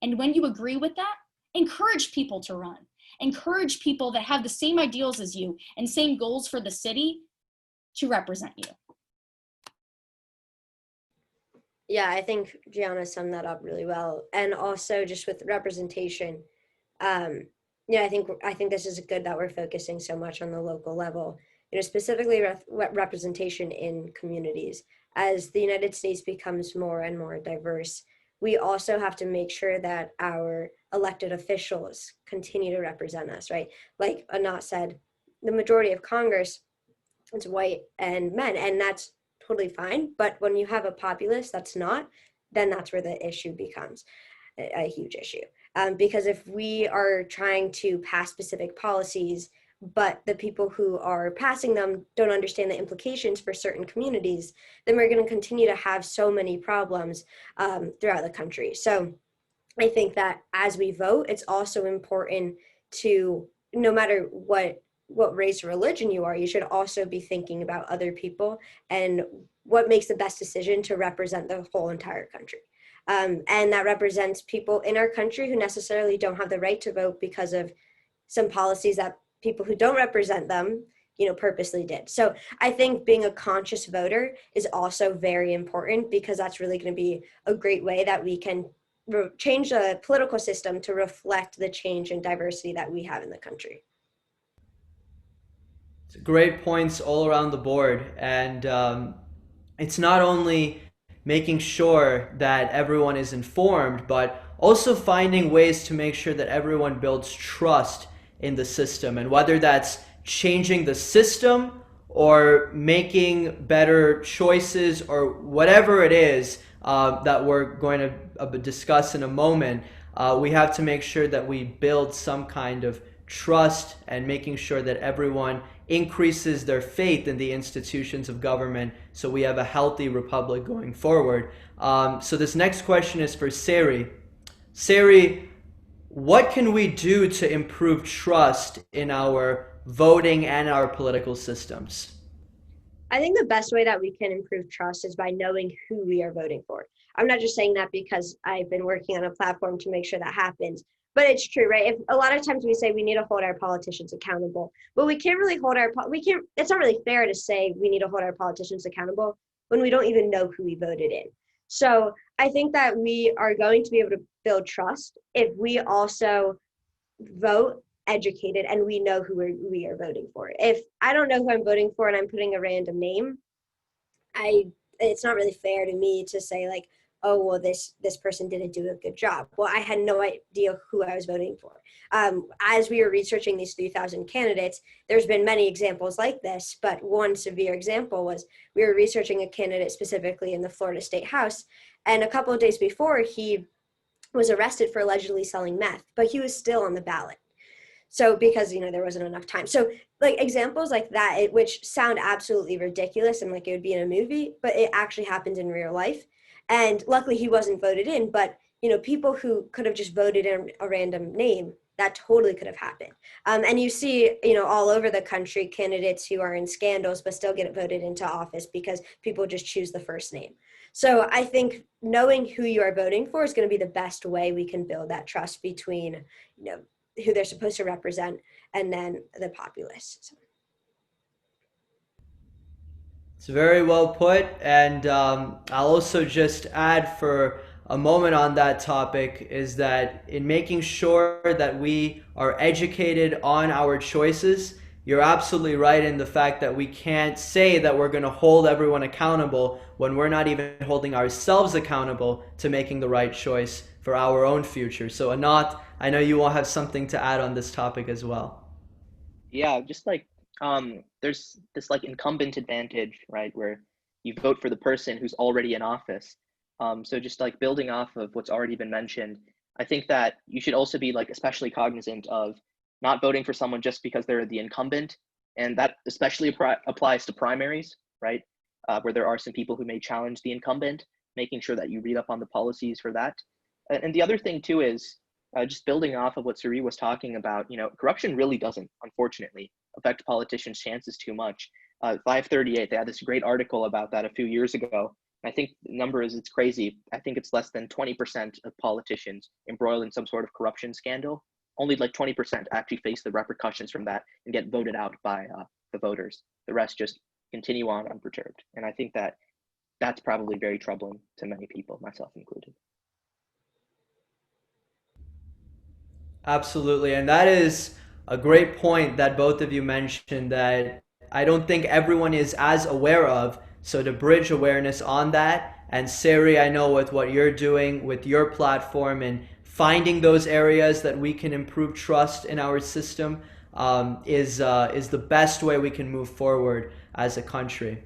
And when you agree with that, encourage people to run. Encourage people that have the same ideals as you and same goals for the city to represent you. Yeah, I think Gianna summed that up really well. And also just with representation, yeah, I think this is good that we're focusing so much on the local level, specifically representation in communities. As the United States becomes more and more diverse, we also have to make sure that our elected officials continue to represent us, right? Like Ananth said, the majority of Congress is white and men, and that's totally fine. But when you have a populace that's not, then that's where the issue becomes a huge issue. Because if we are trying to pass specific policies, but the people who are passing them don't understand the implications for certain communities, then we're going to continue to have so many problems throughout the country. So I think that as we vote, it's also important to, no matter what race or religion you are, you should also be thinking about other people and what makes the best decision to represent the whole entire country. And that represents people in our country who necessarily don't have the right to vote because of some policies that people who don't represent them, purposely did. So I think being a conscious voter is also very important, because that's really going to be a great way that we can change the political system to reflect the change and diversity that we have in the country. Great points all around the board. And it's not only making sure that everyone is informed, but also finding ways to make sure that everyone builds trust in the system. And whether that's changing the system or making better choices or whatever it is that we're going to discuss in a moment, we have to make sure that we build some kind of trust and making sure that everyone increases their faith in the institutions of government so we have a healthy republic going forward. So this next question is for Sari. Sari, what can we do to improve trust in our voting and our political systems? I think the best way that we can improve trust is by knowing who we are voting for. I'm not just saying that because I've been working on a platform to make sure that happens, but it's true, right? If a lot of times we say we need to hold our politicians accountable, but we can't really it's not really fair to say we need to hold our politicians accountable when we don't even know who we voted in. So I think that we are going to be able to build trust if we also vote educated and we know who we are voting for. If I don't know who I'm voting for and I'm putting a random name, it's not really fair to me to say like, oh, well, this person didn't do a good job. Well, I had no idea who I was voting for. As we were researching these 3,000 candidates, there's been many examples like this, but one severe example was we were researching a candidate specifically in the Florida State House, and a couple of days before, he was arrested for allegedly selling meth, but he was still on the ballot. So because, there wasn't enough time. So like examples like that, which sound absolutely ridiculous and like it would be in a movie, but it actually happened in real life. And luckily he wasn't voted in, but, people who could have just voted in a random name, that totally could have happened. And you see, all over the country, candidates who are in scandals, but still get voted into office because people just choose the first name. So I think knowing who you are voting for is going to be the best way we can build that trust between, who they're supposed to represent and then the populace. So. It's very well put, and I'll also just add for a moment on that topic is that in making sure that we are educated on our choices, you're absolutely right in the fact that we can't say that we're going to hold everyone accountable when we're not even holding ourselves accountable to making the right choice for our own future. So Ananth, I know you all have something to add on this topic as well. Yeah, just like there's this like incumbent advantage, right, where you vote for the person who's already in office. So just like building off of what's already been mentioned, I think that you should also be like especially cognizant of not voting for someone just because they're the incumbent, and that especially applies to primaries, right, where there are some people who may challenge the incumbent, making sure that you read up on the policies for that. And the other thing too is just building off of what Sari was talking about, corruption really doesn't, unfortunately, affect politicians' chances too much. 538, they had this great article about that a few years ago. I think the number is, it's crazy. I think it's less than 20% of politicians embroiled in some sort of corruption scandal. Only like 20% actually face the repercussions from that and get voted out by the voters. The rest just continue on unperturbed. And I think that that's probably very troubling to many people, myself included. Absolutely. And that is a great point that both of you mentioned that I don't think everyone is as aware of. So to bridge awareness on that, and Sari, I know with what you're doing with your platform and finding those areas that we can improve trust in our system is the best way we can move forward as a country.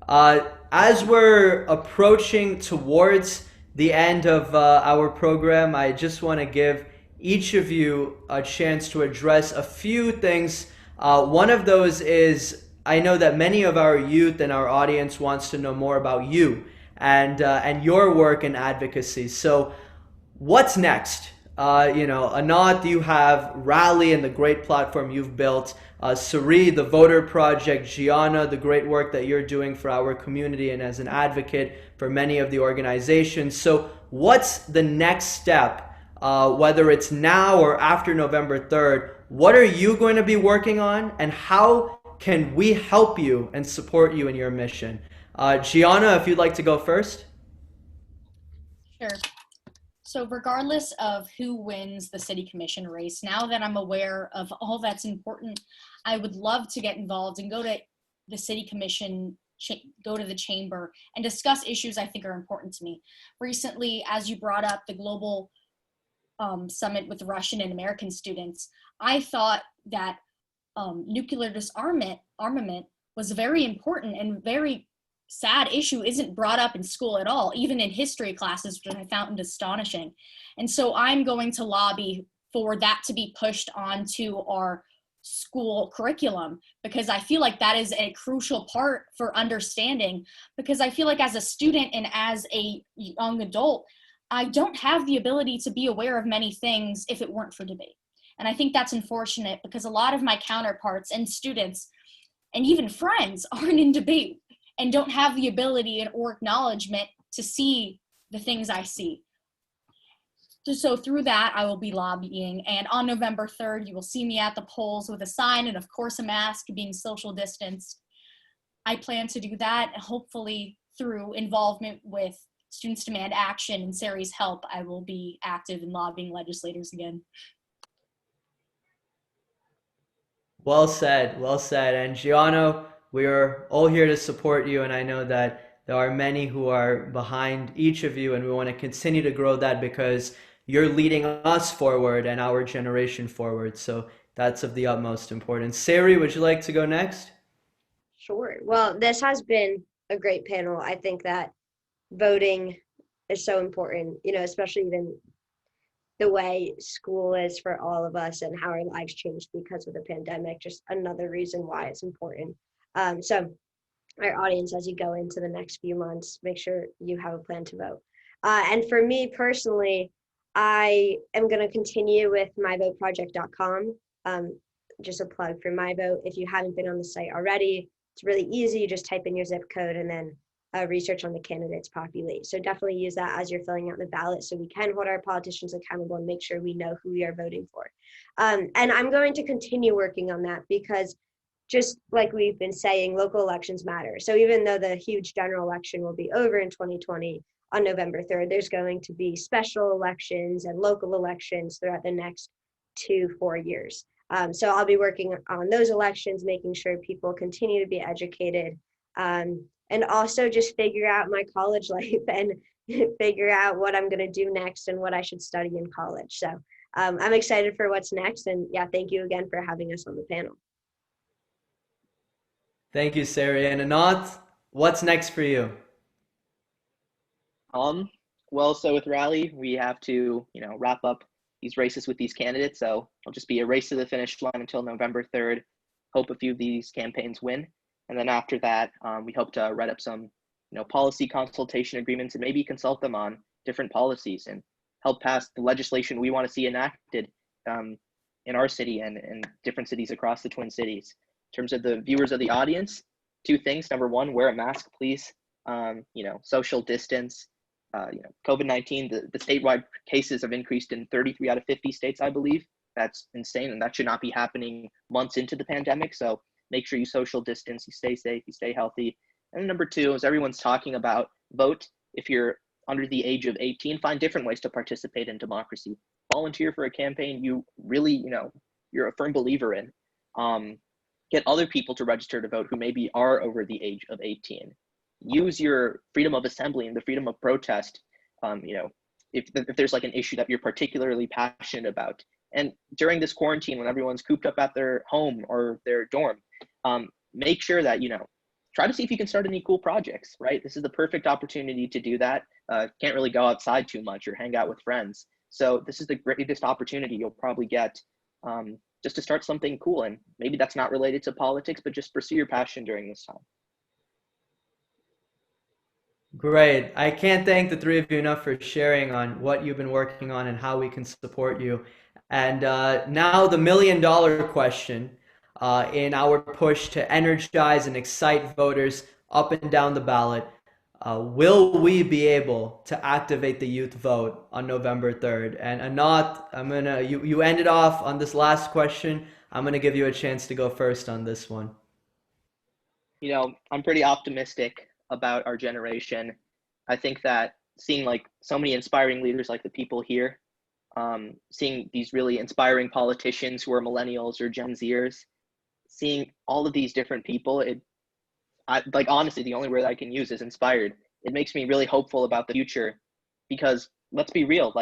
As we're approaching towards the end of our program, I just want to give each of you a chance to address a few things. One of those is, I know that many of our youth and our audience wants to know more about you and your work in advocacy. So what's next? Ananth, you have Rally and the great platform you've built. Sari, the Voter Project. Gianna, the great work that you're doing for our community and as an advocate for many of the organizations. So what's the next step? Whether it's now or after November 3rd, what are you going to be working on, and how can we help you and support you in your mission? Gianna, if you'd like to go first. Sure. So regardless of who wins the city commission race, now that I'm aware of all that's important, I would love to get involved and go to the city commission, go to the chamber and discuss issues I think are important to me. Recently, as you brought up the global summit with Russian and American students, I thought that nuclear disarmament was very important and very sad issue isn't brought up in school at all, even in history classes, which I found astonishing. And so I'm going to lobby for that to be pushed onto our school curriculum, because I feel like that is a crucial part for understanding, because I feel like as a student and as a young adult, I don't have the ability to be aware of many things if it weren't for debate. And I think that's unfortunate, because a lot of my counterparts and students and even friends aren't in debate and don't have the ability or acknowledgement to see the things I see. So through that, I will be lobbying. And on November 3rd, you will see me at the polls with a sign and, of course, a mask, being social distanced. I plan to do that, hopefully through involvement with Students Demand Action and Sari's help. I will be active in lobbying legislators again. Well said, well said. And Gianna, we are all here to support you, and I know that there are many who are behind each of you, and we want to continue to grow that because you're leading us forward and our generation forward. So that's of the utmost importance. Sari, would you like to go next? Sure. Well, this has been a great panel. I think that voting is so important, especially even the way school is for all of us and how our lives changed because of the pandemic. Just another reason why it's important. So our audience, as you go into the next few months, make sure you have a plan to vote. And for me personally, I am going to continue with myvoteproject.com. Just a plug for My Vote. If you haven't been on the site already, it's really easy. You just type in your zip code and then research on the candidates populate. So definitely use that as you're filling out the ballot so we can hold our politicians accountable and make sure we know who we are voting for. And I'm going to continue working on that because just like we've been saying, local elections matter. So even though the huge general election will be over in 2020 on November 3rd, there's going to be special elections and local elections throughout the next 2-4 years. So I'll be working on those elections, making sure people continue to be educated, and also just figure out my college life and figure out what I'm going to do next and what I should study in college. So I'm excited for what's next. And yeah, thank you again for having us on the panel. Thank you, Sari. And Ananth, what's next for you? Well, so with Rally, we have to, wrap up these races with these candidates. So it'll just be a race to the finish line until November 3rd. Hope a few of these campaigns win. And then after that, we hope to write up some, policy consultation agreements and maybe consult them on different policies and help pass the legislation we want to see enacted in our city and different cities across the Twin Cities. In terms of the viewers of the audience, two things. Number one, wear a mask, please. Social distance. COVID-19, the statewide cases have increased in 33 out of 50 states, I believe. That's insane, and that should not be happening months into the pandemic. So make sure you social distance, you stay safe, you stay healthy. And number two, as everyone's talking about, vote. If you're under the age of 18, find different ways to participate in democracy. Volunteer for a campaign you really, you're a firm believer in. Get other people to register to vote who maybe are over the age of 18. Use your freedom of assembly and the freedom of protest, if there's like an issue that you're particularly passionate about. And during this quarantine, when everyone's cooped up at their home or their dorm, make sure that, try to see if you can start any cool projects, right? This is the perfect opportunity to do that. Can't really go outside too much or hang out with friends. So this is the greatest opportunity you'll probably get just to start something cool. And maybe that's not related to politics, but just pursue your passion during this time. Great. I can't thank the three of you enough for sharing on what you've been working on and how we can support you. And now the million-dollar question in our push to energize and excite voters up and down the ballot. Will we be able to activate the youth vote on November 3rd? And Ananth, you ended off on this last question. I'm gonna give you a chance to go first on this one. I'm pretty optimistic about our generation. I think that seeing like so many inspiring leaders like the people here, seeing these really inspiring politicians who are millennials or Gen Zers, seeing all of these different people, honestly, the only word I can use is inspired. It makes me really hopeful about the future because let's be real,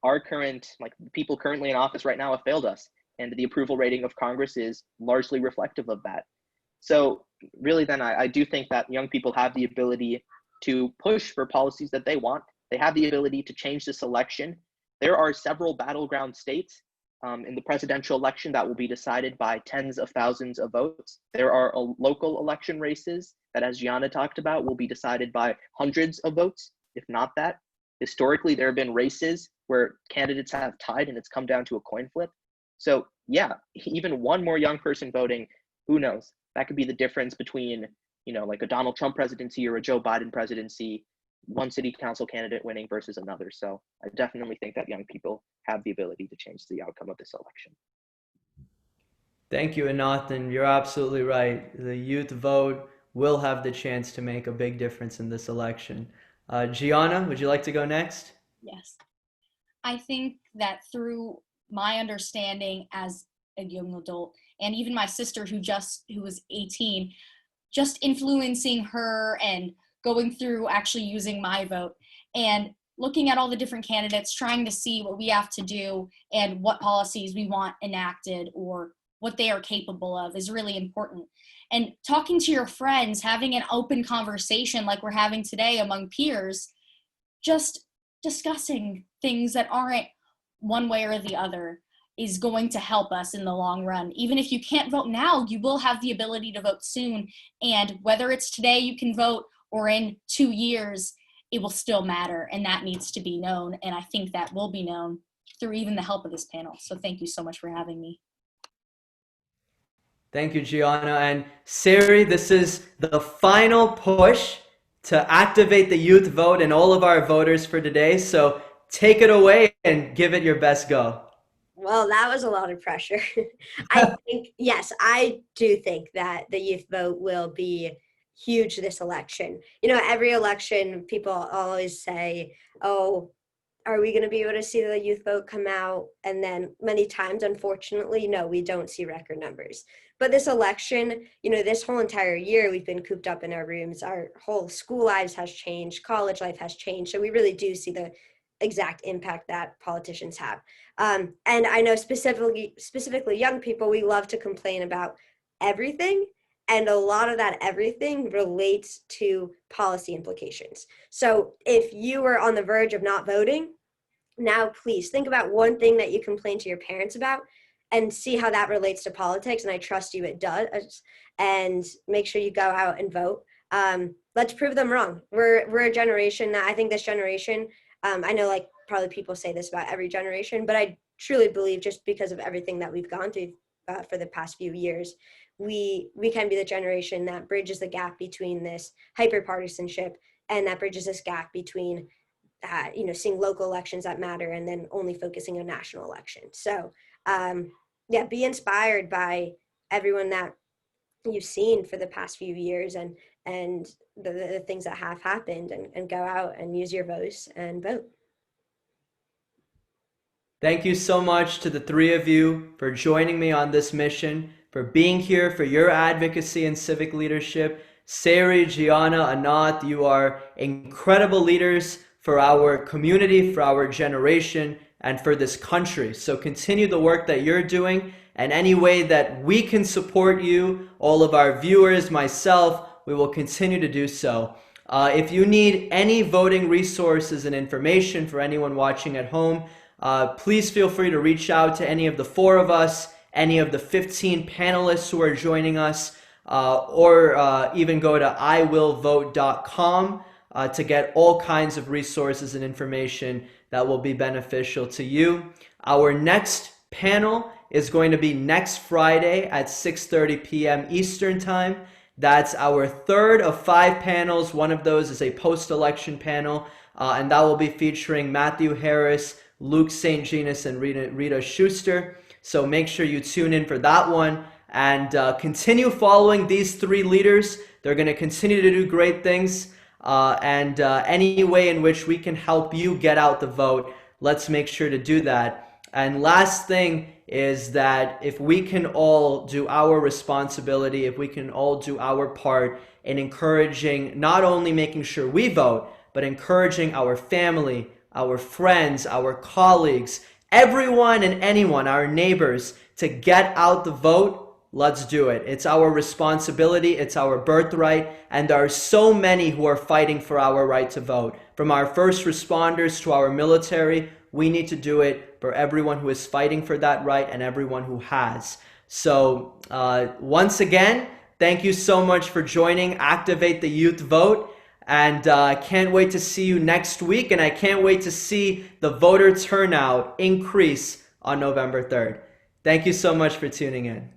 our current, the people currently in office right now have failed us, and the approval rating of Congress is largely reflective of that. So really then I do think that young people have the ability to push for policies that they want. They have the ability to change this election. There are several battleground states in the presidential election that will be decided by tens of thousands of votes. There are local election races that, as Gianna talked about, will be decided by hundreds of votes, if not that. Historically, there have been races where candidates have tied and it's come down to a coin flip. So yeah, even one more young person voting, who knows? That could be the difference between, like a Donald Trump presidency or a Joe Biden presidency, one city council candidate winning versus another. So I definitely think that young people have the ability to change the outcome of this election. Thank you, Ananth, and you're absolutely right. The youth vote will have the chance to make a big difference in this election. Gianna, would you like to go next? Yes. I think that through my understanding as a young adult, and even my sister who was 18, just influencing her and going through actually using my vote and looking at all the different candidates, trying to see what we have to do and what policies we want enacted or what they are capable of is really important. And talking to your friends, having an open conversation like we're having today among peers, just discussing things that aren't one way or the other is going to help us in the long run. Even if you can't vote now, you will have the ability to vote soon. And whether it's today you can vote or in 2 years, it will still matter. And that needs to be known. And I think that will be known through even the help of this panel. So thank you so much for having me. Thank you, Gianna. And Sari, this is the final push to activate the youth vote and all of our voters for today. So take it away and give it your best go. Well, that was a lot of pressure. I think, yes, I do think that the youth vote will be huge this election. Every election, people always say, oh, are we going to be able to see the youth vote come out? And then many times, unfortunately, no, we don't see record numbers. But this election, this whole entire year, we've been cooped up in our rooms. Our whole school lives has changed. College life has changed. So we really do see the exact impact that politicians have. And I know specifically young people, we love to complain about everything. And a lot of that everything relates to policy implications. So if you were on the verge of not voting, now please think about one thing that you complain to your parents about and see how that relates to politics. And I trust you it does. And make sure you go out and vote. Let's prove them wrong. We're a generation that I think this generation, I know like probably people say this about every generation, but I truly believe just because of everything that we've gone through for the past few years, we can be the generation that bridges the gap between this hyper-partisanship and that bridges this gap between seeing local elections that matter and then only focusing on national elections. So be inspired by everyone that you've seen for the past few years and the things that have happened, and go out and use your voice and vote. Thank you so much to the three of you for joining me on this mission, for being here, for your advocacy and civic leadership. Sari, Gianna, Ananth, you are incredible leaders for our community, for our generation, and for this country. So continue the work that you're doing, and any way that we can support you, all of our viewers, myself, we will continue to do so. If you need any voting resources and information for anyone watching at home, please feel free to reach out to any of the four of us, any of the 15 panelists who are joining us, or even go to iwillvote.com to get all kinds of resources and information that will be beneficial to you. Our next panel is going to be next Friday at 6:30 p.m. Eastern Time. That's our third of 5 panels. One of those is a post-election panel, and that will be featuring Matthew Harris, Luke St. Genus, and Rita Schuster. So make sure you tune in for that one, and continue following these 3 leaders. They're going to continue to do great things, and any way in which we can help you get out the vote, let's make sure to do that. And last thing is that if we can all do our responsibility, if we can all do our part in encouraging, not only making sure we vote, but encouraging our family, our friends, our colleagues, everyone and anyone, our neighbors, to get out the vote, let's do it. It's our responsibility, it's our birthright, and there are so many who are fighting for our right to vote. From our first responders to our military, we need to do it for everyone who is fighting for that right and everyone who has. So once again, thank you so much for joining Activate the Youth Vote. And I can't wait to see you next week, and I can't wait to see the voter turnout increase on November 3rd. Thank you so much for tuning in.